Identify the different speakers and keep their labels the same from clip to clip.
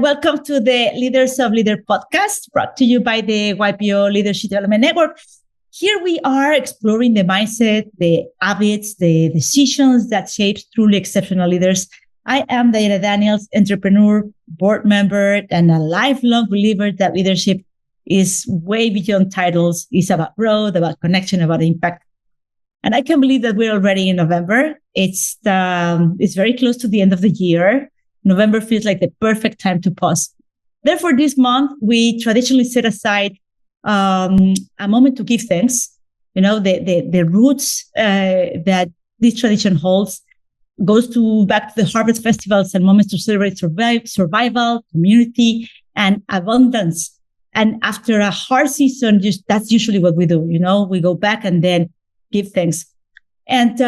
Speaker 1: welcome to the Leaders of Leader podcast, brought to you by the YPO Leadership Development Network. Here we are exploring the mindset, the habits, the decisions that shape truly exceptional leaders. I am Diana Daniels, entrepreneur, board member, and a lifelong believer that leadership is way beyond titles. It's about growth, about connection, about impact. And I can believe that we're already in November. It's very close to the end of the year. November feels like the perfect time to pause. Therefore, this month, we traditionally set aside a moment to give thanks. You know, the roots that this tradition holds goes back to the harvest festivals and moments to celebrate survival, community, and abundance. And after a hard season, that's usually what we do. You know, we go back and then give thanks. And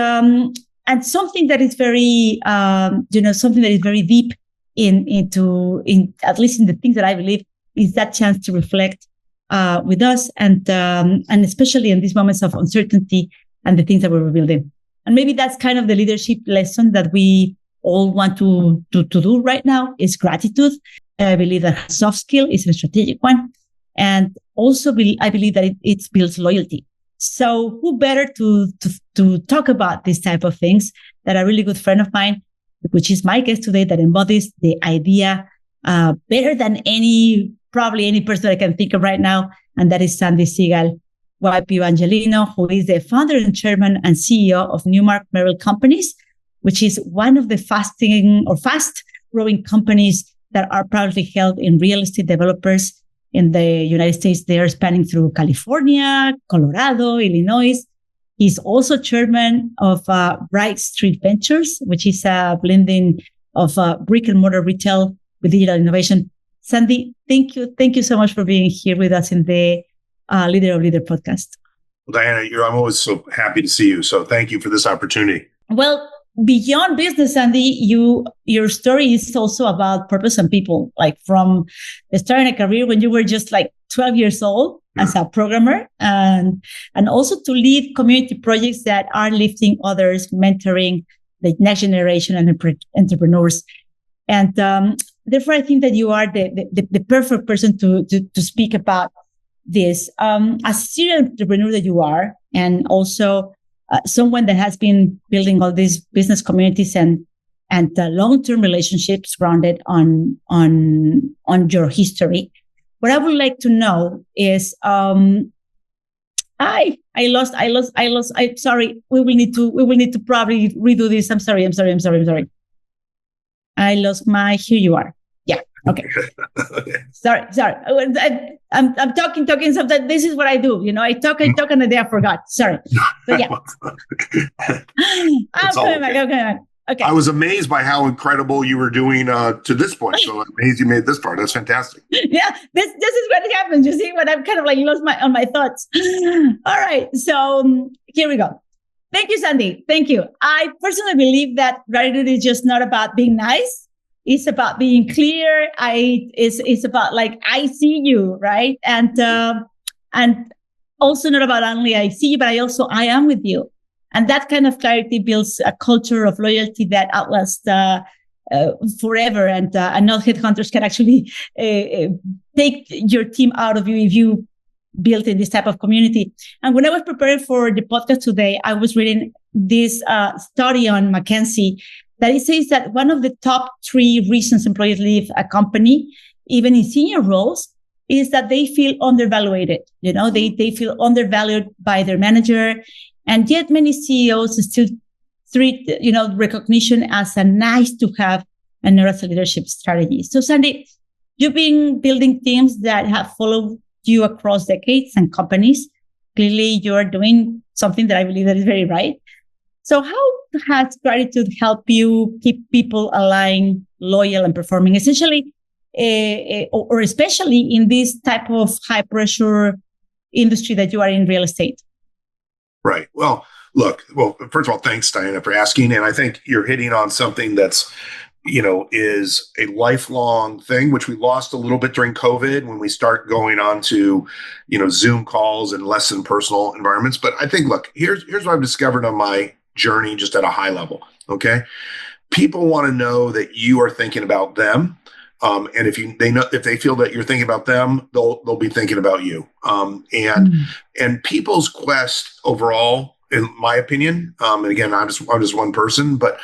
Speaker 1: something that is very, something that is very deep in at least in the things that I believe is that chance to reflect with us, and especially in these moments of uncertainty and the things that we're rebuilding. And maybe that's kind of the leadership lesson that we all want to do right now is gratitude. I believe that soft skill is a strategic one, and also I believe that it builds loyalty. So who better to talk about these type of things than a really good friend of mine, which is my guest today, that embodies the idea better than probably any person that I can think of right now, and that is Sandy Sigal, YPO Angelino, who is the founder and chairman and CEO of NewMark Merrill companies, which is one of the fast-growing companies that are proudly held in real estate developers in the United States. They are spanning through California, Colorado, Illinois. He's also chairman of Bright Street Ventures, which is a blending of brick and mortar retail with digital innovation. Sandy, thank you. Thank you so much for being here with us in the Leader of Leader podcast.
Speaker 2: Well, Diana, I'm always so happy to see you. So thank you for this opportunity.
Speaker 1: Well, beyond business, Sandy, your story is also about purpose and people, like from starting a career when you were just like 12 years old as a programmer, and also to lead community projects that are lifting others, mentoring the next generation and entrepreneurs. And therefore, I think that you are the perfect person to speak about this. As a serial entrepreneur that you are, and also someone that has been building all these business communities and long-term relationships grounded on your history. What I would like to know is, I'm sorry. We will need to probably redo this. I'm sorry. I lost here you are. Yeah. Okay. Okay. Sorry. I'm talking. Sometimes this is what I do. You know, I talk and then I forgot. Sorry. But yeah. I'm coming back. Okay.
Speaker 2: I was amazed by how incredible you were doing to this point. So amazed you made this part. That's fantastic.
Speaker 1: Yeah. This is what happens. You see, when I'm kind of like lost my thoughts. All right. So here we go. Thank you, Sandy. Thank you. I personally believe that gratitude is just not about being nice. It's about being clear. It's about like, I see you, right? And also not about only I see you, but I am with you. And that kind of clarity builds a culture of loyalty that outlasts forever. And not headhunters can actually take your team out of you if you built in this type of community. And when I was preparing for the podcast today, I was reading this study on McKinsey that it says that one of the top 3 reasons employees leave a company, even in senior roles, is that they feel undervalued. You know, they feel undervalued by their manager. And yet many CEOs still treat, recognition as a nice to have and not as a leadership strategy. So Sandy, you've been building teams that have followed you across decades and companies. Clearly, you're doing something that I believe that is very right. So how has gratitude helped you keep people aligned, loyal, and performing, essentially, or especially in this type of high pressure industry that you are in, real estate?
Speaker 2: Right. Well, look, first of all, thanks, Diana, for asking. And I think you're hitting on something that's, is a lifelong thing, which we lost a little bit during COVID when we start going on to, Zoom calls and less than personal environments. But I think, look, here's what I've discovered on my journey, just at a high level. Okay. People want to know that you are thinking about them, And if they feel that you're thinking about them, they'll be thinking about you. And people's quest overall, in my opinion, and again, I'm just one person, but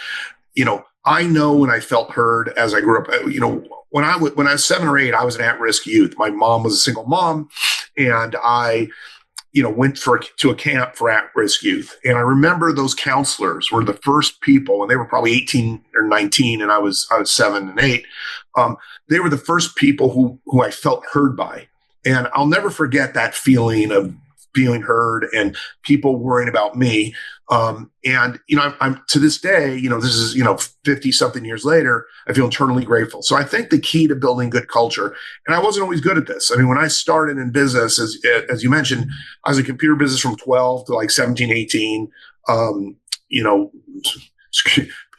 Speaker 2: I know when I felt heard as I grew up. When I was 7 or 8, I was an at-risk youth. My mom was a single mom, and I went to a camp for at-risk youth. And I remember those counselors were the first people, and they were probably 18 or 19, and I was 7 and 8. They were the first people who I felt heard by. And I'll never forget that feeling of feeling heard and people worrying about me. I'm to this day, this is, 50 something years later, I feel eternally grateful. So I think the key to building good culture, and I wasn't always good at this. I mean, when I started in business, as you mentioned, I was in computer business from 12 to like 17, 18,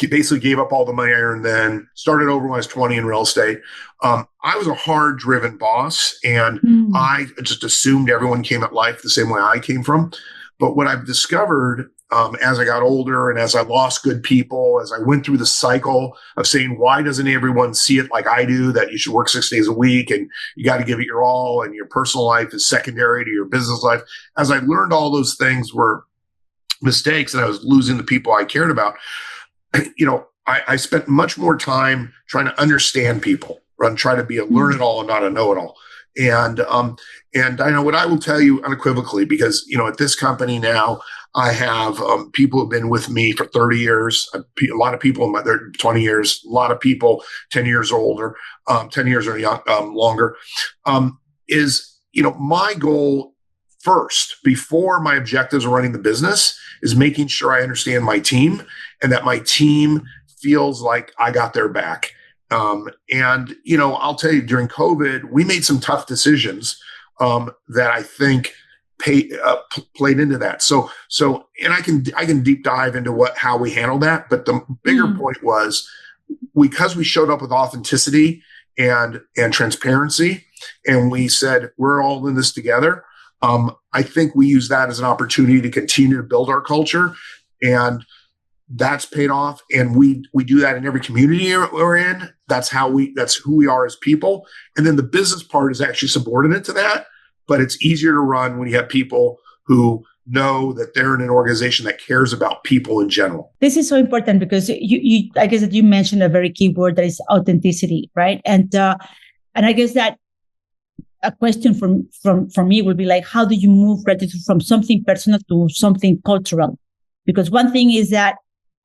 Speaker 2: basically gave up all the money I earned then, started over when I was 20 in real estate. I was a hard driven boss, and I just assumed everyone came at life the same way I came from. But what I've discovered as I got older and as I lost good people, as I went through the cycle of saying, why doesn't everyone see it like I do, that you should work 6 days a week and you got to give it your all and your personal life is secondary to your business life? As I learned all those things were mistakes and I was losing the people I cared about, I spent much more time trying to understand people and try to be a learn-it-all and not a know-it-all. And I know what I will tell you unequivocally, because, at this company now, I have people who've been with me for 30 years, a lot of people in their 20 years, a lot of people 10 years older, 10 years or longer, is, my goal first, before my objectives of running the business, is making sure I understand my team and that my team feels like I got their back. I'll tell you, during COVID, we made some tough decisions that I think played into that. So, and I can deep dive into how we handled that. But the bigger point was, because we showed up with authenticity and transparency, and we said, we're all in this together. I think we use that as an opportunity to continue to build our culture, and that's paid off. And we do that in every community we're in. That's who we are as people. And then the business part is actually subordinate to that, but it's easier to run when you have people who know that they're in an organization that cares about people in general. This is so important because
Speaker 1: I guess that you mentioned a very key word, that is authenticity, right? And I guess that a question from me would be like, how do you move from something personal to something cultural? Because one thing is that,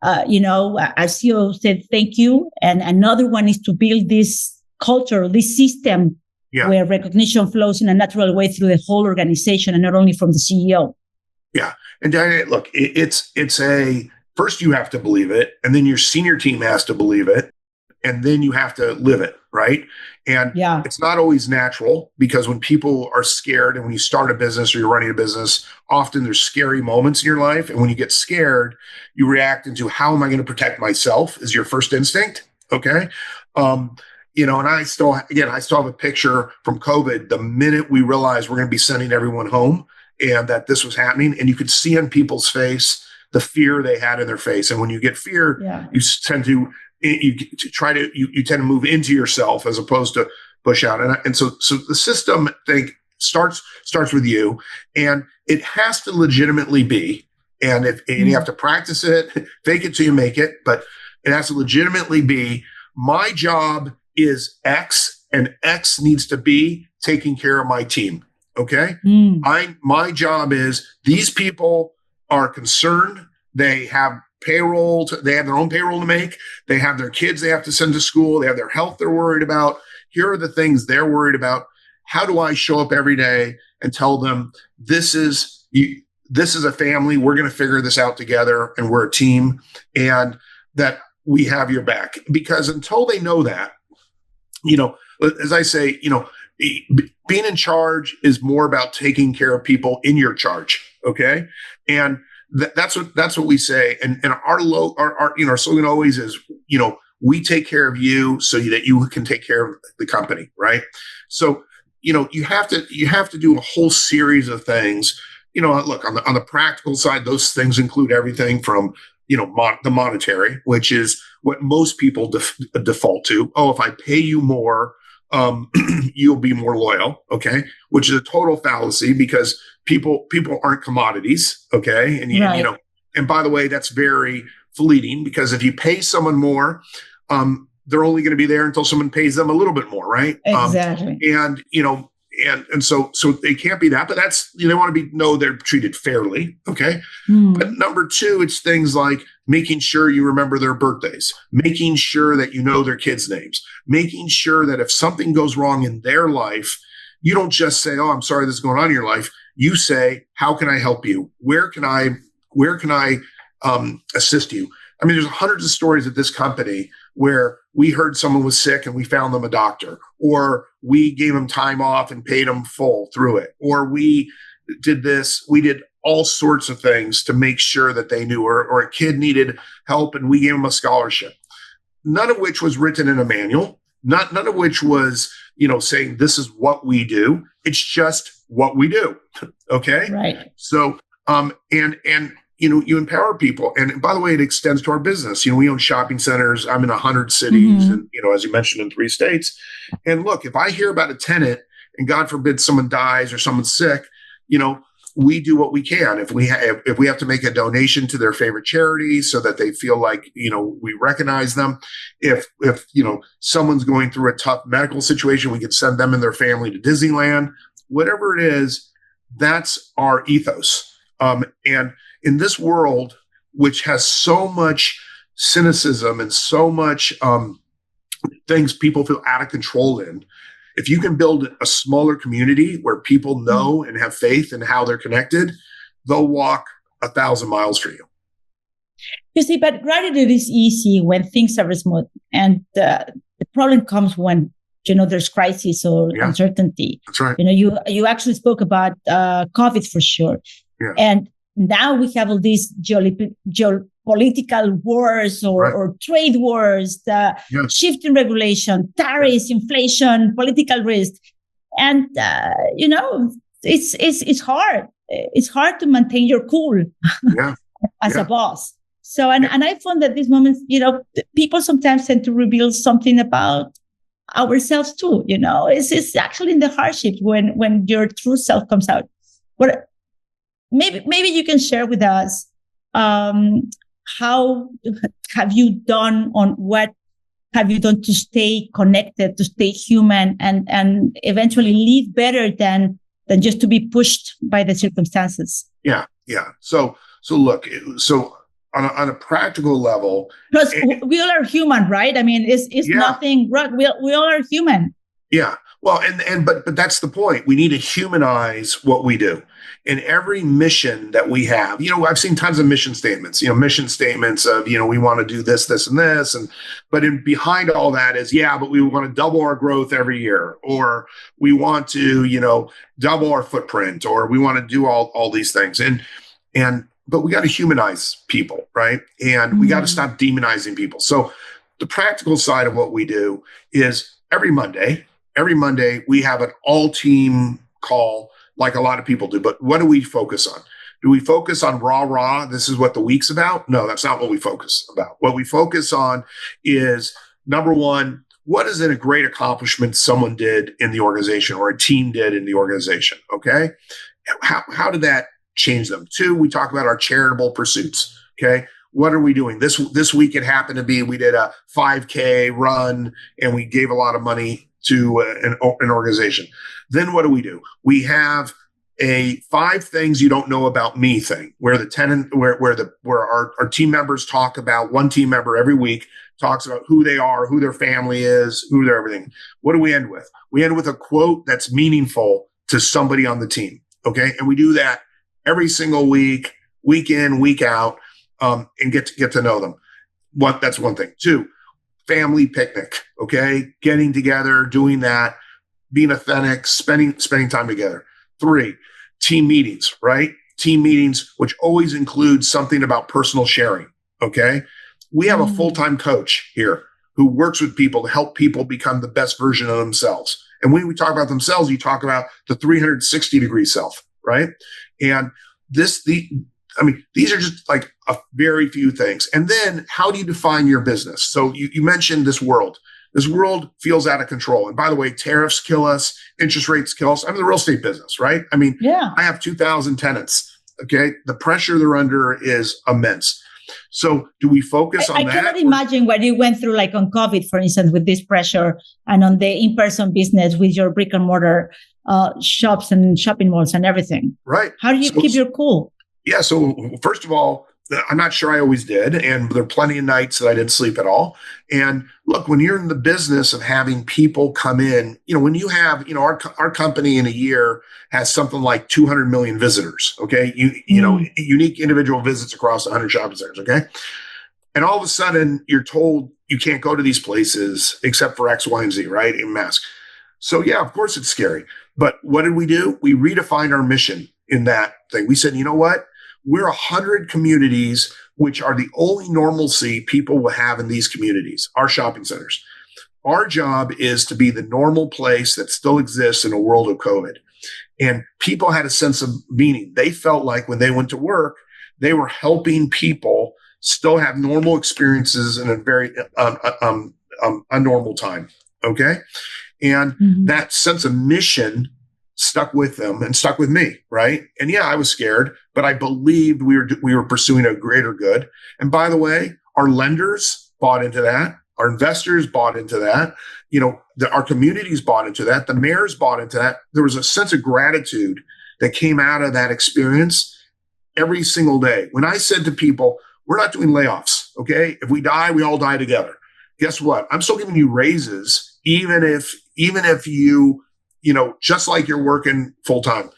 Speaker 1: our CEO said, thank you. And another one is to build this culture, this system where recognition flows in a natural way through the whole organization and not only from the CEO.
Speaker 2: Yeah. And Diana, look, it's first you have to believe it, and then your senior team has to believe it, and then you have to live it, right? And it's not always natural, because when people are scared, and when you start a business or you're running a business, often there's scary moments in your life. And when you get scared, you react into, how am I going to protect myself, is your first instinct. Okay. And I still have a picture from COVID, the minute we realized we're going to be sending everyone home and that this was happening. And you could see on people's face the fear they had in their face. And when you get fear, you tend to move into yourself as opposed to push out. And so the system thing starts with you, and it has to legitimately be, and you have to practice it, fake it till you make it, but it has to legitimately be, my job is X, and X needs to be taking care of my team. Okay. My job is, these people are concerned. They have payroll. They have their own payroll to make. They have their kids they have to send to school. They have their health they're worried about. Here are the things they're worried about. How do I show up every day and tell them, this is a family. We're going to figure this out together, and we're a team, and that we have your back. Because until they know that, as I say, being in charge is more about taking care of people in your charge. Okay. And that's what we say. And our slogan always is, we take care of you so that you can take care of the company. Right. So, you have to do a whole series of things. Look, on the practical side, those things include everything from, the monetary, which is what most people default to. Oh, if I pay you more, you'll be more loyal. Okay. Which is a total fallacy because people aren't commodities. Okay. And,
Speaker 1: Right.
Speaker 2: and by the way, that's very fleeting because if you pay someone more, they're only going to be there until someone pays them a little bit more. Right.
Speaker 1: Exactly.
Speaker 2: And so they can't be that, but that's, they want to know they're treated fairly. Okay. But number two, it's things like making sure you remember their birthdays, making sure that you know their kids' names, making sure that if something goes wrong in their life, you don't just say, oh, I'm sorry this is going on in your life. You say, how can I help you? Where can I assist you? I mean, there's hundreds of stories at this company where we heard someone was sick and we found them a doctor, or we gave them time off and paid them full through it, or we did all sorts of things to make sure that they knew, or a kid needed help and we gave them a scholarship. None of which was written in a manual, none of which was, saying this is what we do. It's just what we do. Okay.
Speaker 1: Right.
Speaker 2: So, you empower people. And by the way, it extends to our business. We own shopping centers. I'm in 100 cities and, as you mentioned, in 3 states. And look, if I hear about a tenant and God forbid someone dies or someone's sick, we do what we can. If we have to make a donation to their favorite charity so that they feel like, we recognize them. If someone's going through a tough medical situation, we can send them and their family to Disneyland, whatever it is, that's our ethos. And in this world, which has so much cynicism and so much things people feel out of control in, if you can build a smaller community where people know and have faith in how they're connected, they'll walk 1,000 miles for you.
Speaker 1: You see, but gratitude is easy when things are smooth. And the problem comes when, there's crisis or uncertainty.
Speaker 2: That's right.
Speaker 1: You actually spoke about COVID for sure.
Speaker 2: Yeah.
Speaker 1: And now we have all these geopolitical wars or trade wars, the shift in regulation, tariffs, inflation, political risk. And, it's hard. It's hard to maintain your cool as a boss. So, and I found that these moments, people sometimes tend to reveal something about ourselves too. It's actually in the hardships when your true self comes out. But maybe you can share with us how have you done to stay connected, to stay human, and eventually live better than just to be pushed by the circumstances.
Speaker 2: Yeah. So look, on a practical level,
Speaker 1: plus we all are human, right? I mean, it's nothing wrong. We all are human.
Speaker 2: Yeah. Well, but that's the point. We need to humanize what we do. In every mission that we have, I've seen tons of mission statements, mission statements of, we want to do this, this, and this. But behind all that is, but we want to double our growth every year, or we want to, double our footprint, or we want to do all these things. But we got to humanize people, right? And we got to stop demonizing people. So the practical side of what we do is every Monday, we have an all-team call like a lot of people do. But what do we focus on? Do we focus on rah, this is what the week's about? No, that's not what we focus about. What we focus on is, number one, what is a great accomplishment someone did in the organization or a team did in the organization, okay? How did that change them? 2, we talk about our charitable pursuits, okay? What are we doing? This week it happened to be we did a 5K run and we gave a lot of money to an organization. Then what do? We have a 5 things you don't know about me thing, where our team members talk about, one team member every week talks about who they are, who their family is, who their everything. What do we end with? We end with a quote that's meaningful to somebody on the team. Okay. And we do that every single week, week in, week out, and get to know them. That's one thing. 2, family picnic. Okay. Getting together, doing that, being authentic, spending time together. 3, team meetings, right? Team meetings, which always includes something about personal sharing. Okay. We have a full-time coach here who works with people to help people become the best version of themselves. And when we talk about themselves, you talk about the 360-degree self, right? And I mean, these are just like a very few things. And then how do you define your business? So you mentioned this world. This world feels out of control. And by the way, tariffs kill us, interest rates kill us. I'm in the real estate business, right? I mean, I have 2,000 tenants. Okay. The pressure they're under is immense. So do we focus on that?
Speaker 1: I cannot imagine what you went through, like on COVID, for instance, with this pressure and on the in-person business with your brick and mortar shops and shopping malls and everything.
Speaker 2: Right.
Speaker 1: How do you keep your cool?
Speaker 2: Yeah. So first of all, I'm not sure I always did. And there are plenty of nights that I didn't sleep at all. And look, when you're in the business of having people come in, when you have, our company in a year has something like 200 million visitors. Okay. Unique individual visits across 100 shopping centers. Okay. And all of a sudden you're told you can't go to these places except for X, Y, and Z, right? In mask. So yeah, of course it's scary. But what did we do? We redefined our mission in that thing. We said, you know what? We're 100 communities, which are the only normalcy people will have in these communities, our shopping centers. Our job is to be the normal place that still exists in a world of COVID. And people had a sense of meaning. They felt like when they went to work, they were helping people still have normal experiences in a very unnormal time. Okay. And that sense of mission stuck with them and stuck with me, right? And yeah, I was scared, but I believed we were pursuing a greater good. And by the way, our lenders bought into that. Our investors bought into that. Our communities bought into that. The mayors bought into that. There was a sense of gratitude that came out of that experience every single day. When I said to people, we're not doing layoffs, okay? If we die, we all die together. Guess what? I'm still giving you raises, even if you just like you're working full time,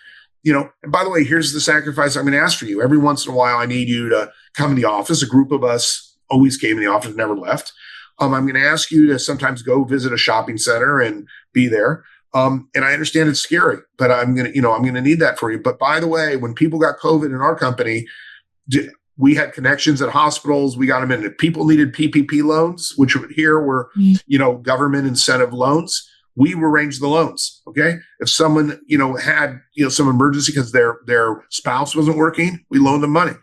Speaker 2: and by the way, here's the sacrifice I'm going to ask for you. Every once in a while, I need you to come in the office. A group of us always came in the office, never left. I'm going to ask you to sometimes go visit a shopping center and be there. And I understand it's scary, but I'm going to need that for you. But by the way, when people got COVID in our company, we had connections at hospitals. We got them in. If people needed PPP loans, which here were, government incentive loans, we arranged the loans. Okay. If someone, had, some emergency because their spouse wasn't working, we loaned them money.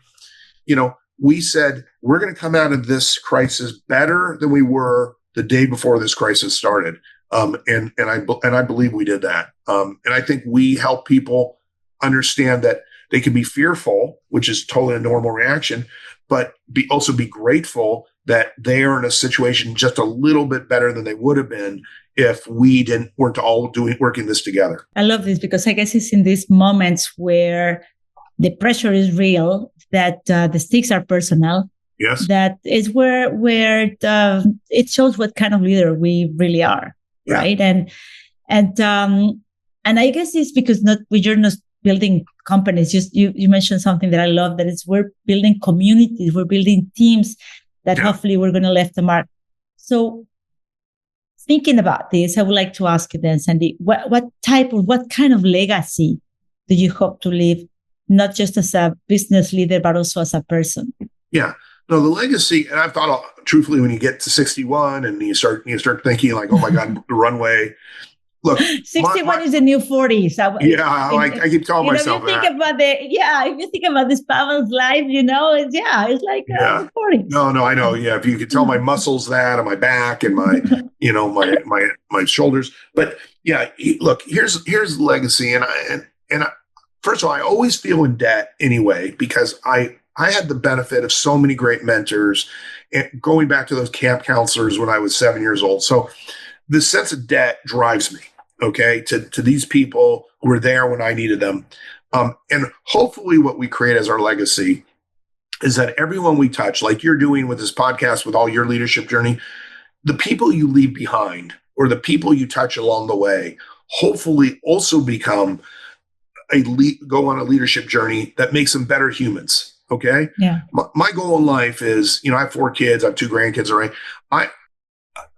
Speaker 2: We said, we're going to come out of this crisis better than we were the day before this crisis started. And I believe we did that. And I think we help people understand that they can be fearful, which is totally a normal reaction, but also be grateful that they are in a situation just a little bit better than they would have been if we weren't all working this together.
Speaker 1: I love this because I guess it's in these moments where the pressure is real, that the stakes are personal.
Speaker 2: Yes.
Speaker 1: That is where it shows what kind of leader we really are, right? And I guess it's because you're not building companies. Just you mentioned something that I love, that is we're building communities, we're building teams that hopefully we're going to leave the mark. So thinking about this, I would like to ask you then, Sandy, what kind of legacy do you hope to leave, not just as a business leader, but also as a person?
Speaker 2: Yeah. No, the legacy, and I've thought, truthfully, when you get to 61 and you start thinking like, oh my God, the runway. Look,
Speaker 1: 61 is the new 40s.
Speaker 2: I keep telling myself that.
Speaker 1: If you think about this Pavel's life, it's like 40s.
Speaker 2: No, I know. Yeah, if you could tell my muscles that, and my back, and my, my shoulders. But yeah, look, here's legacy, and first of all, I always feel in debt anyway because I had the benefit of so many great mentors, and going back to those camp counselors when I was 7 years old. So the sense of debt drives me, okay, to these people who were there when I needed them. And hopefully what we create as our legacy is that everyone we touch, like you're doing with this podcast, with all your leadership journey, the people you leave behind or the people you touch along the way, hopefully also go on a leadership journey that makes them better humans. Okay.
Speaker 1: Yeah.
Speaker 2: My goal in life is, I have 4 kids, I have 2 grandkids already.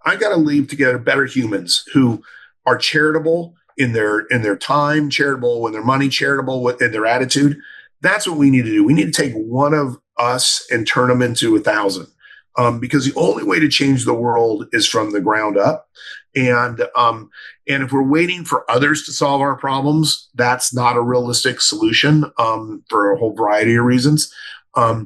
Speaker 2: I got to leave together better humans who are charitable in their time, charitable in their money, charitable in their attitude. That's what we need to do. We need to take one of us and turn them into 1,000. because the only way to change the world is from the ground up. And if we're waiting for others to solve our problems, that's not a realistic solution for a whole variety of reasons. My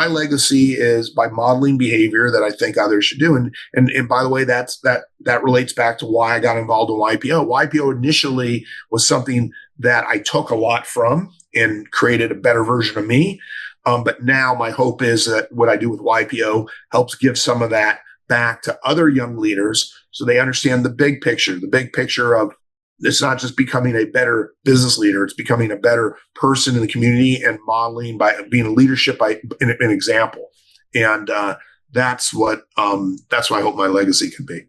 Speaker 2: legacy is by modeling behavior that I think others should do. And by the way, that relates back to why I got involved in YPO. YPO initially was something that I took a lot from and created a better version of me. But now my hope is that what I do with YPO helps give some of that back to other young leaders so they understand the big picture of it's not just becoming a better business leader, it's becoming a better person in the community and modeling by being a leadership by an example. And that's what I hope my legacy can be.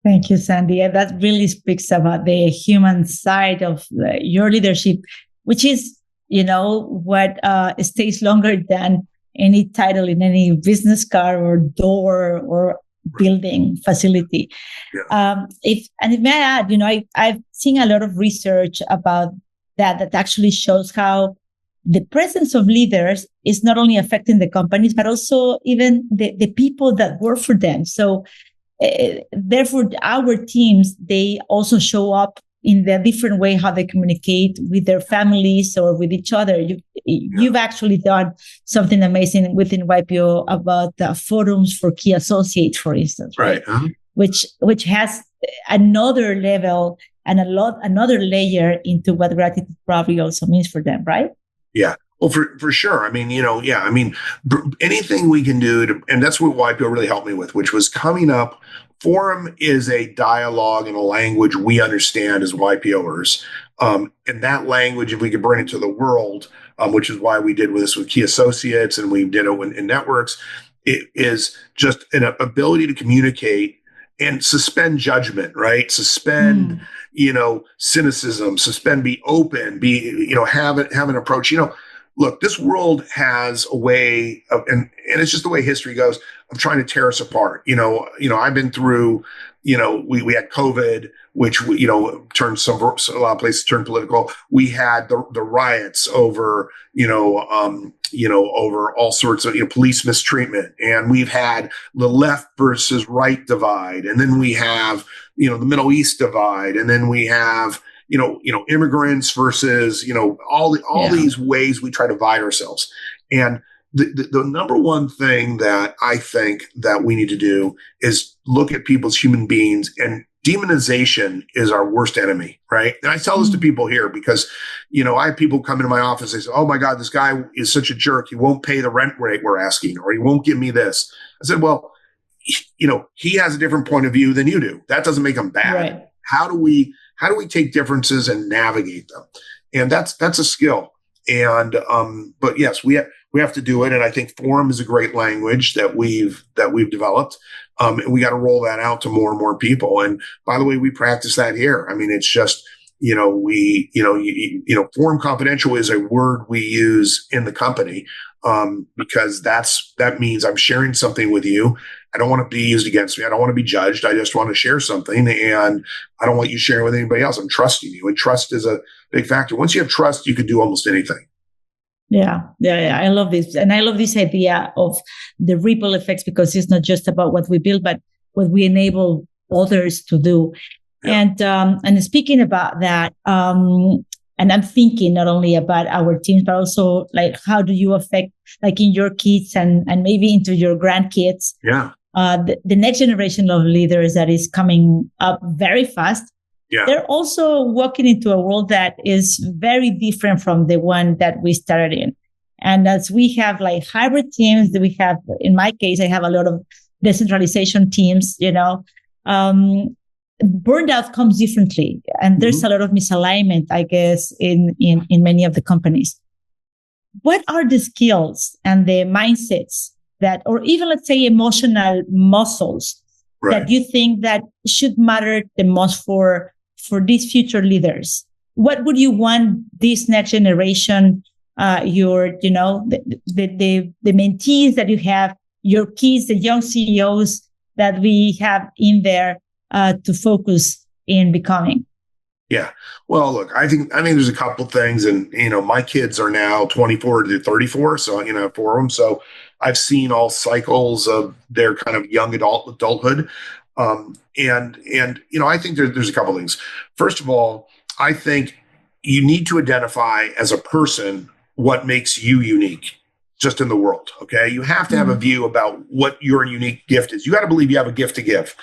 Speaker 1: Thank you, Sandy. And that really speaks about the human side of your leadership, which is, what stays longer than any title in any business card or door or building facility.
Speaker 2: Yeah.
Speaker 1: If may I add, I've seen a lot of research about that actually shows how the presence of leaders is not only affecting the companies, but also even the people that work for them. So therefore, our teams, they also show up in the different way how they communicate with their families or with each other. You've actually done something amazing within YPO about the forums for key associates, for instance, right?
Speaker 2: Uh-huh.
Speaker 1: Which has another level and another layer into what gratitude probably also means for them, right?
Speaker 2: Yeah. Well, for sure. Anything we can do and that's what YPO really helped me with, which was coming up. Forum is a dialogue and a language we understand as YPOers. And that language, if we could bring it to the world, which is why we did this with key associates and we did it in networks, it is just an ability to communicate and suspend judgment, right? Suspend, cynicism, be open, have an approach, Look, this world has a way of, and it's just the way history goes, of trying to tear us apart. I've been through, we had COVID, which, turned a lot of places turned political. We had the riots over, over all sorts of, police mistreatment. And we've had the left versus right divide. And then we have, the Middle East divide. And then we have, immigrants versus, all these ways we try to divide ourselves. And the number one thing that I think that we need to do is look at people as human beings, and demonization is our worst enemy, right? And I tell this to people here because, I have people come into my office, they say, oh my God, this guy is such a jerk. He won't pay the rent rate we're asking, or he won't give me this. I said, well, he has a different point of view than you do. That doesn't make him bad.
Speaker 1: Right.
Speaker 2: How do we take differences and navigate them? And that's a skill. And but yes, we have to do it. And I think Forum is a great language that we've developed. And we got to roll that out to more and more people. And by the way, we practice that here. It's just, Forum confidential is a word we use in the company because that means I'm sharing something with you. I don't want to be used against me. I don't want to be judged. I just want to share something, and I don't want you sharing with anybody else. I'm trusting you, and trust is a big factor. Once you have trust, you can do almost anything.
Speaker 1: Yeah. I love this. And I love this idea of the ripple effects, because it's not just about what we build, but what we enable others to do. Yeah. And speaking about that, and I'm thinking not only about our teams, but also like, how do you affect, like in your kids and maybe into your grandkids?
Speaker 2: Yeah.
Speaker 1: The next generation of leaders that is coming up very fast.
Speaker 2: Yeah.
Speaker 1: They're also walking into a world that is very different from the one that we started in. And as we have like hybrid teams, that we have, in my case, I have a lot of decentralization teams, burnout comes differently. And there's a lot of misalignment, I guess, in many of the companies. What are the skills and the mindsets that, or even let's say emotional muscles, right, that you think that should matter the most for these future leaders? What would you want this next generation, the mentees that you have, your kids, the young CEOs that we have in there to focus in becoming?
Speaker 2: Yeah. Well, look, I think there's a couple things, and my kids are now 24 to 34, so 4 of them. So I've seen all cycles of their kind of young adulthood. And I think there's a couple things. First of all, I think you need to identify as a person what makes you unique just in the world. Okay. You have to have a view about what your unique gift is. You got to believe you have a gift to give,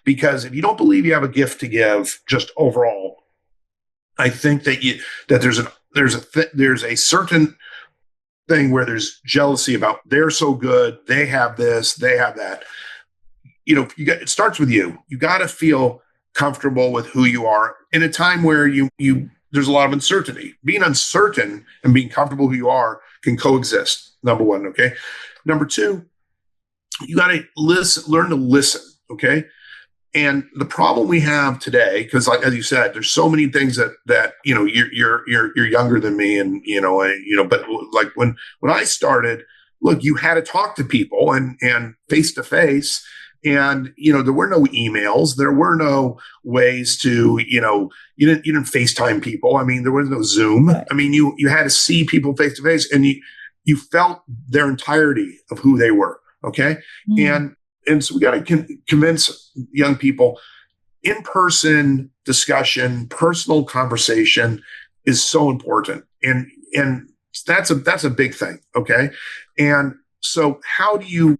Speaker 2: because if you don't believe you have a gift to give just overall, I think that there's a certain thing where there's jealousy about they're so good, they have this, they have that. It starts with you. You got to feel comfortable with who you are in a time where there's a lot of uncertainty. Being uncertain and being comfortable who you are can coexist. Number one. Okay. Number two, you got to learn to listen. Okay. And the problem we have today, because as you said, there's so many things that you're younger than me, and but like when I started, look, you had to talk to people and face to face. And, there were no emails. There were no ways to, you didn't FaceTime people. I mean, there was no Zoom. Right. I mean, you had to see people face to face, and you felt their entirety of who they were. Okay. And so we got to convince young people, in-person discussion, personal conversation is so important. And that's a big thing. Okay. And so how do you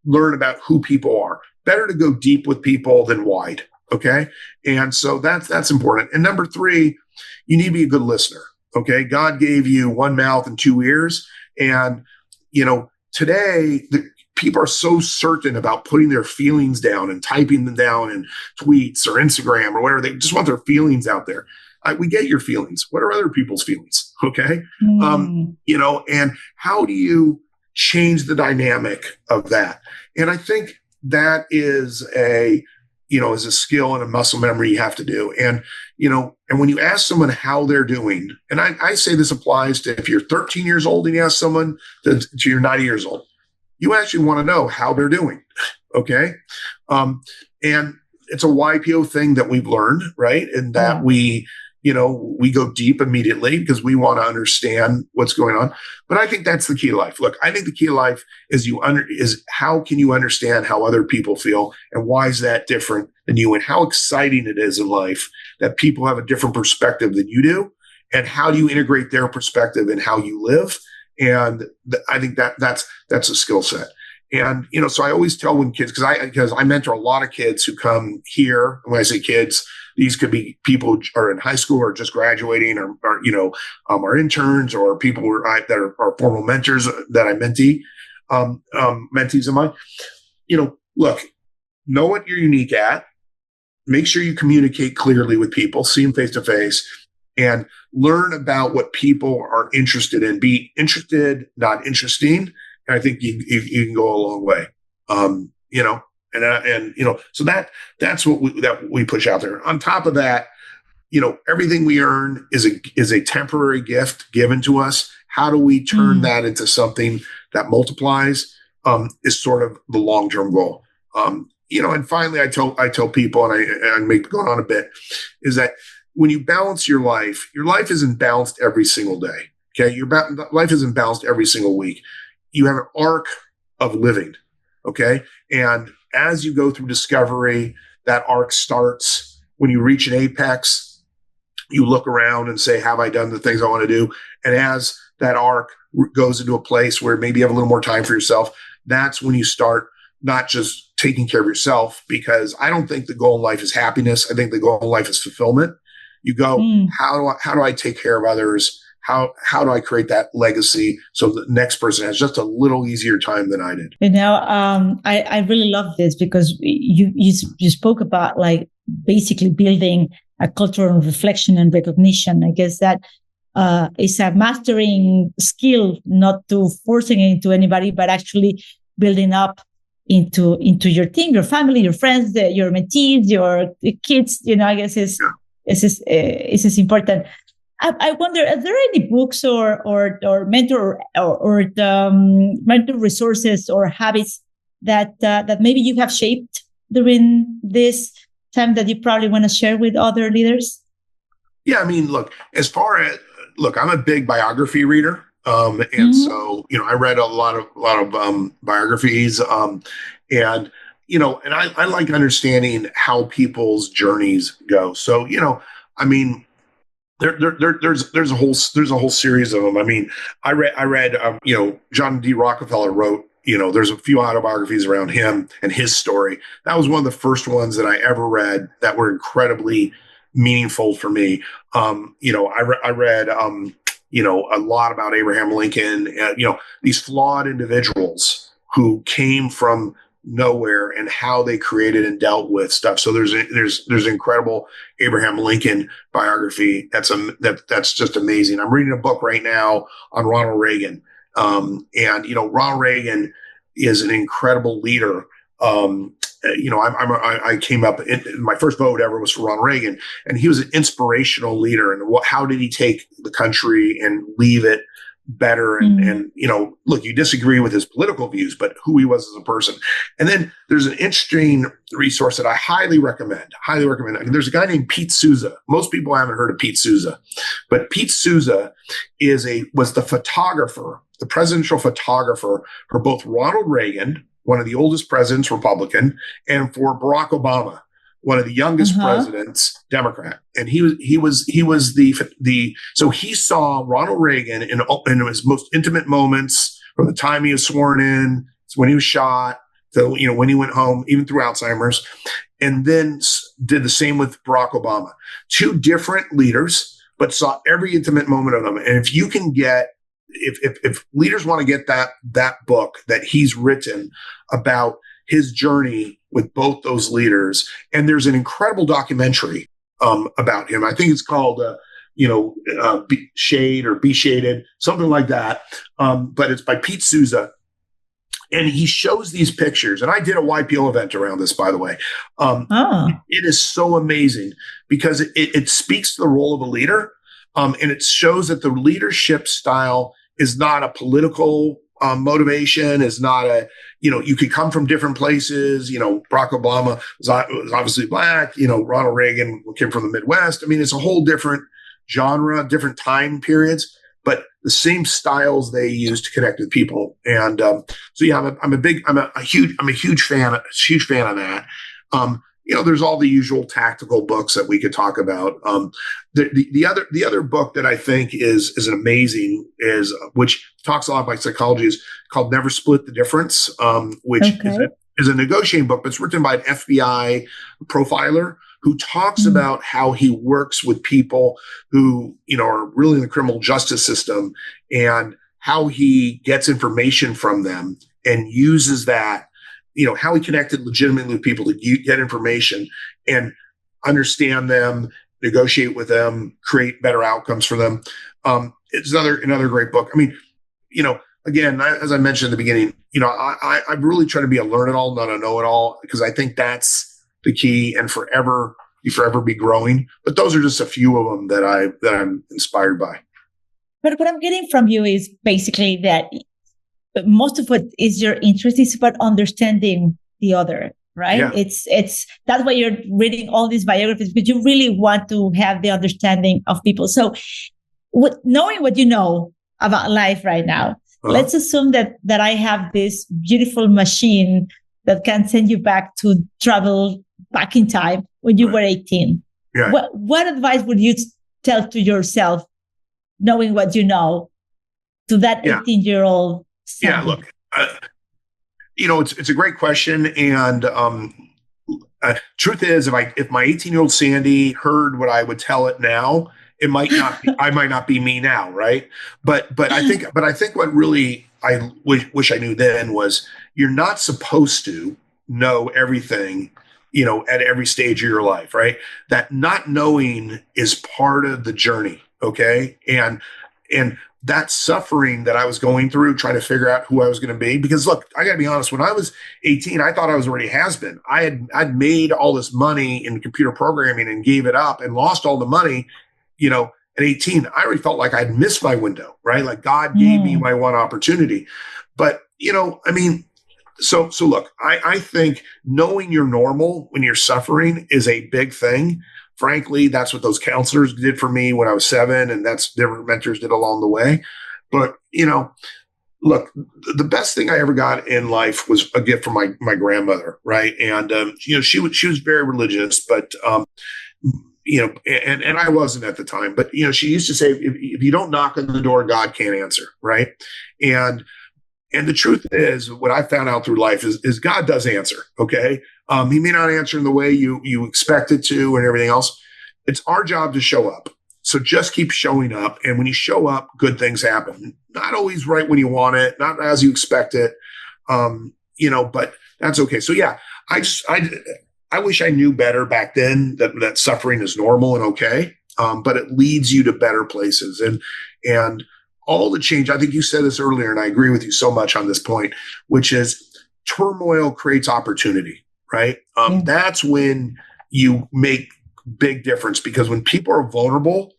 Speaker 2: learn about who people are? Better to go deep with people than wide. Okay. And so that's important. And number three, you need to be a good listener. Okay. God gave you one mouth and two ears. And, today people are so certain about putting their feelings down and typing them down in tweets or Instagram or whatever. They just want their feelings out there. We get your feelings. What are other people's feelings? Okay. And how do you change the dynamic of that? And I think that is a skill and a muscle memory you have to do. And, and when you ask someone how they're doing, and I say this applies to if you're 13 years old and you ask someone to you're 90 years old, you actually want to know how they're doing. Okay. And it's a YPO thing that we've learned, right? And that we go deep immediately because we want to understand what's going on. But I think that's the key to life. Look, I think the key to life is how can you understand how other people feel, and why is that different than you, and how exciting it is in life that people have a different perspective than you do, and how do you integrate their perspective in how you live. And I think that's a skill set. And, so I always tell because I mentor a lot of kids who come here. And when I say kids, these could be people who are in high school or just graduating, or are interns, or people that are formal mentors that I mentees of mine. Look, know what you're unique at. Make sure you communicate clearly with people, see them face to face, and learn about what people are interested in. Be interested, not interesting. And I think you can go a long way. So that's what we push out there. On top of that, everything we earn is a temporary gift given to us. How do we turn that into something that multiplies? Is sort of the long-term goal. And finally, I tell people, and I may be going on a bit, is that when you balance your life isn't balanced every single day. Okay, your life isn't balanced every single week. You have an arc of living. Okay, and as you go through discovery, that arc starts when you reach an apex. You look around and say, have I done the things I want to do? And as that arc goes into a place where maybe you have a little more time for yourself, that's when you start not just taking care of yourself, because I don't think the goal in life is happiness. I think the goal in life is fulfillment. You go, how do I take care of others? How do I create that legacy so the next person has just a little easier time than I did?
Speaker 1: I really love this, because you spoke about like basically building a culture of reflection and recognition. I guess that is a mastering skill, not to forcing it into anybody, but actually building up into your team, your family, your friends, your mentees, your kids. I guess is as important. I wonder, are there any books or mentor or mentor resources or habits that maybe you have shaped during this time that you probably want to share with other leaders?
Speaker 2: Yeah, I mean, look, I'm a big biography reader. And so, I read a lot of biographies, and and I like understanding how people's journeys go. So, I mean, there's a whole series of them. I mean, I read John D. Rockefeller wrote, there's a few autobiographies around him and his story. That was one of the first ones that I ever read that were incredibly meaningful for me. I read a lot about Abraham Lincoln, these flawed individuals who came from nowhere and how they created and dealt with stuff. So there's incredible Abraham Lincoln biography. That's just amazing. I'm reading a book right now on Ronald Reagan. Ronald Reagan is an incredible leader. I came up, my first vote ever was for Ronald Reagan, and he was an inspirational leader. And how did he take the country and leave it better? And look, you disagree with his political views, but who he was as a person. And then there's an interesting resource that I highly recommend. There's a guy named Pete Souza. Most people haven't heard of Pete Souza, but Pete Souza was the presidential photographer for both Ronald Reagan, one of the oldest presidents, Republican, and for Barack Obama, one of the youngest presidents, Democrat. And he was so he saw Ronald Reagan in his most intimate moments, from the time he was sworn in, when he was shot, to when he went home, even through Alzheimer's, and then did the same with Barack Obama. Two different leaders, but saw every intimate moment of them. And if you can get, if leaders want to get that book that he's written about his journey with both those leaders, and there's an incredible documentary about him. I think it's called Shade or Be Shaded, something like that. But it's by Pete Souza, and he shows these pictures. And I did a YPO event around this, by the way. It is so amazing because it speaks to the role of a leader, and it shows that the leadership style is not a political motivation, is not you could come from different places. Barack Obama was obviously Black. Ronald Reagan came from the Midwest. I mean, it's a whole different genre, different time periods, but the same styles they use to connect with people. And I'm a huge fan of that. There's all the usual tactical books that we could talk about. The other book that I think is amazing which talks a lot about psychology, is called Never Split the Difference, which is a negotiating book, but it's written by an FBI profiler who talks about how he works with people who, are really in the criminal justice system, and how he gets information from them and uses that, how he connected legitimately with people to get information and understand them, negotiate with them, create better outcomes for them. It's another great book. I mean, again, as I mentioned at the beginning, I really try to be a learn-it-all, not a know-it-all, because I think that's the key, and forever be growing. But those are just a few of them that I'm inspired by.
Speaker 1: But what I'm getting from you is basically that most of what is your interest is about understanding the other, right? Yeah. It's that's why you're reading all these biographies, because you really want to have the understanding of people. So knowing what you know about life right now, let's assume that I have this beautiful machine that can send you back to travel back in time when you were 18. Yeah. What advice would you tell to yourself, knowing what you know, to that 18-year-old?
Speaker 2: Yeah, look, it's a great question. And truth is, if my 18-year-old Sandy heard what I would tell it now, it might not be, I might not be me now. Right. But I think what really I wish I knew then was, you're not supposed to know everything, at every stage of your life, right? That not knowing is part of the journey. Okay. And that suffering that I was going through, trying to figure out who I was going to be, because look, I got to be honest, when I was 18, I thought I was already has-been. I'd made all this money in computer programming and gave it up and lost all the money, at 18. I already felt like I'd missed my window, right? Like God gave me my one opportunity. But, so look, I think knowing you're normal when you're suffering is a big thing. Frankly, that's what those counselors did for me when I was 7, and that's different mentors did along the way. But, look, the best thing I ever got in life was a gift from my grandmother, right? And she was very religious, but and I wasn't at the time, but she used to say, if you don't knock on the door, God can't answer, right? And the truth is, what I found out through life is God does answer. Okay, He may not answer in the way you expect it to, and everything else. It's our job to show up. So just keep showing up. And when you show up, good things happen. Not always right when you want it, not as you expect it, but that's okay. So yeah, I wish I knew better back then that suffering is normal and okay. But it leads you to better places. And all the change, I think you said this earlier, and I agree with you so much on this point, which is turmoil creates opportunity, right? That's when you make big difference, because when people are vulnerable,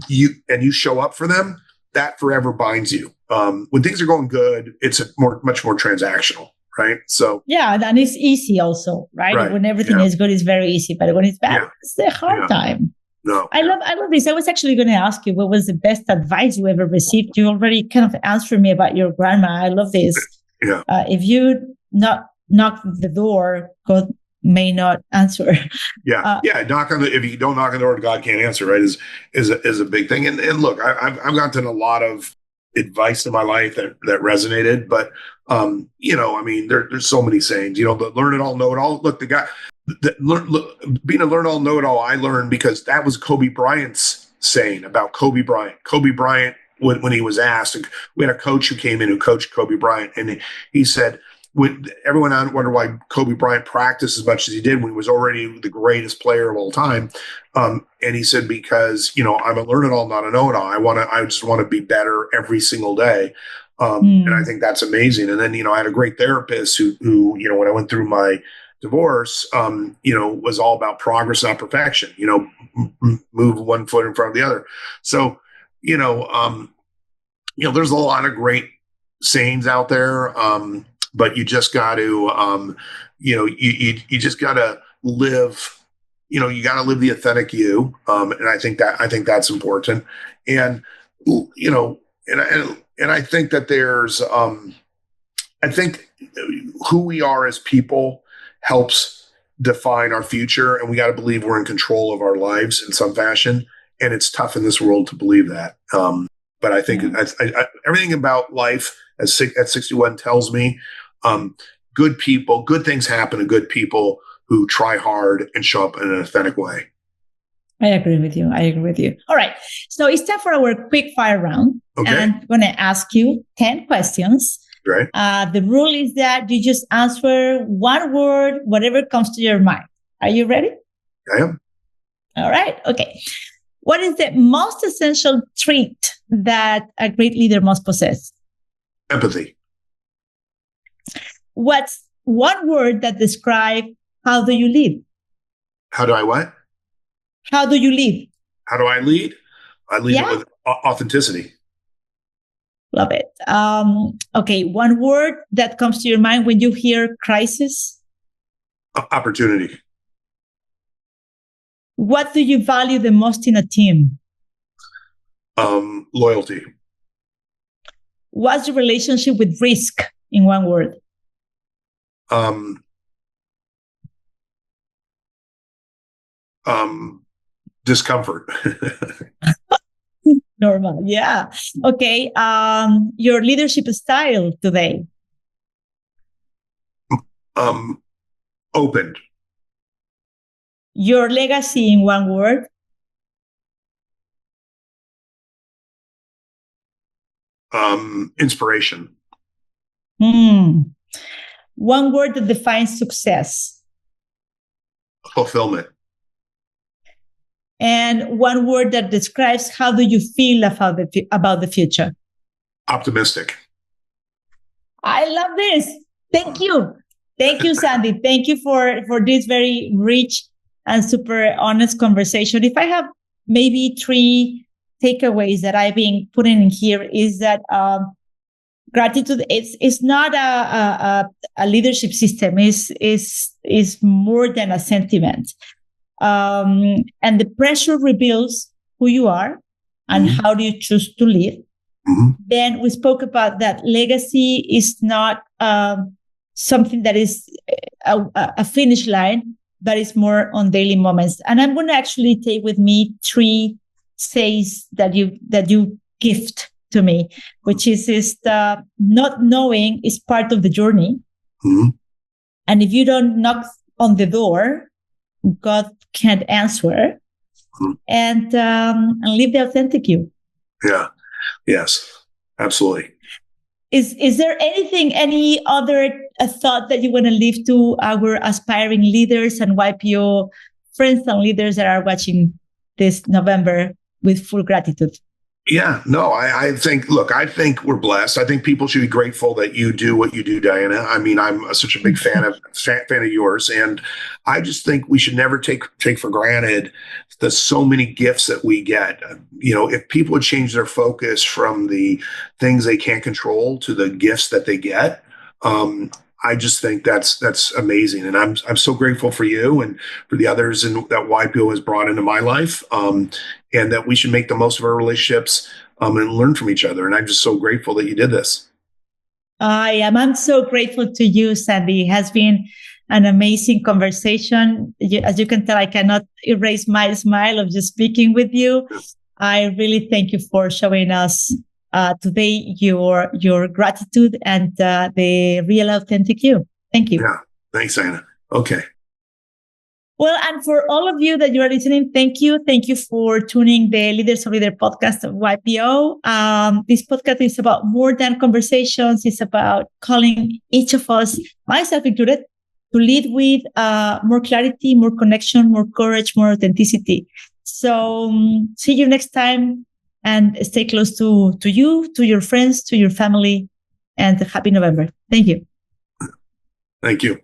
Speaker 2: you show up for them, that forever binds you. When things are going good, it's much more transactional, right? So
Speaker 1: yeah, and it's easy also, right? When everything is good, it's very easy, but when it's bad, it's a hard time.
Speaker 2: No,
Speaker 1: I love this. I was actually going to ask you, what was the best advice you ever received? You already kind of answered me about your grandma. I love this.
Speaker 2: Yeah.
Speaker 1: If you not knock the door, God may not answer.
Speaker 2: Yeah. If you don't knock on the door, God can't answer, right? Is a big thing. And look, I've gotten a lot of advice in my life that resonated, but there's so many sayings, the learn it all, know it all. Look, the guy being a learn all, know it all, I learned because that was Kobe Bryant's saying about Kobe Bryant. Kobe Bryant, when he was asked, we had a coach who came in who coached Kobe Bryant, and he said, when everyone wondered why Kobe Bryant practiced as much as he did when he was already the greatest player of all time. And he said, because, I'm a learn it all, not a know it all. I just want to be better every single day. And I think that's amazing. And then, I had a great therapist who, when I went through my divorce, was all about progress, not perfection, move one foot in front of the other. So, there's a lot of great sayings out there. But you just got to, you just got to live, you got to live the authentic you. And I think that's important. And, and I think that there's, I think who we are as people helps define our future. And we got to believe we're in control of our lives in some fashion. And it's tough in this world to believe that. But I think everything about life at 61 tells me, good people, good things happen to good people who try hard and show up in an authentic way.
Speaker 1: I agree with you. All right. So it's time for our quick fire round.
Speaker 2: Okay.
Speaker 1: And I'm going to ask you 10 questions.
Speaker 2: Right.
Speaker 1: The rule is that you just answer one word, whatever comes to your mind. Are you ready?
Speaker 2: I am.
Speaker 1: All right. Okay. What is the most essential trait that a great leader must possess?
Speaker 2: Empathy.
Speaker 1: What's one word that describes how do you lead?
Speaker 2: How do I what?
Speaker 1: How do you lead?
Speaker 2: How do I lead? I lead it with authenticity.
Speaker 1: Love it. Okay, one word that comes to your mind when you hear crisis?
Speaker 2: Opportunity.
Speaker 1: What do you value the most in a team?
Speaker 2: Loyalty.
Speaker 1: What's your relationship with risk in one word?
Speaker 2: Discomfort.
Speaker 1: Normal. Yeah. Okay. Your leadership style today?
Speaker 2: Open.
Speaker 1: Your legacy in one word?
Speaker 2: Inspiration.
Speaker 1: One word that defines success?
Speaker 2: Fulfillment.
Speaker 1: And one word that describes how do you feel about the future?
Speaker 2: Optimistic.
Speaker 1: I love this. Thank you. Thank you, Sandy. Thank you for this very rich and super honest conversation. If I have maybe 3 takeaways that I've been putting in here is that gratitude is not a leadership system. Is more than a sentiment. And the pressure reveals who you are and how do you choose to live. Then we spoke about that legacy is not something that is a finish line, but it's more on daily moments. And I'm going to actually take with me 3 says that you gift to me, which is the not knowing is part of the journey. And if you don't knock on the door, God can't answer. And live the authentic you.
Speaker 2: Yeah. Yes. Absolutely.
Speaker 1: Is there any other thought that you want to leave to our aspiring leaders and YPO friends and leaders that are watching this November with full gratitude?
Speaker 2: Yeah, no, I think we're blessed. I think people should be grateful that you do what you do, Diana. I mean, I'm such a big fan of yours. And I just think we should never take for granted the so many gifts that we get. If people would change their focus from the things they can't control to the gifts that they get, I just think that's amazing. And I'm so grateful for you and for the others that YPO has brought into my life. And that we should make the most of our relationships and learn from each other. And I'm just so grateful that you did this.
Speaker 1: I'm so grateful to you, Sandy. It has been an amazing conversation. As you can tell, I cannot erase my smile of just speaking with you. I really thank you for showing us today your gratitude and the real authentic you. Thank you.
Speaker 2: Yeah. Thanks, Anna. Okay.
Speaker 1: Well, and for all of you that you are listening, thank you. Thank you for tuning the Leaders of Leader podcast of YPO. This podcast is about more than conversations. It's about calling each of us, myself included, to lead with more clarity, more connection, more courage, more authenticity. So see you next time and stay close to you, to your friends, to your family, and happy November. Thank you.
Speaker 2: Thank you.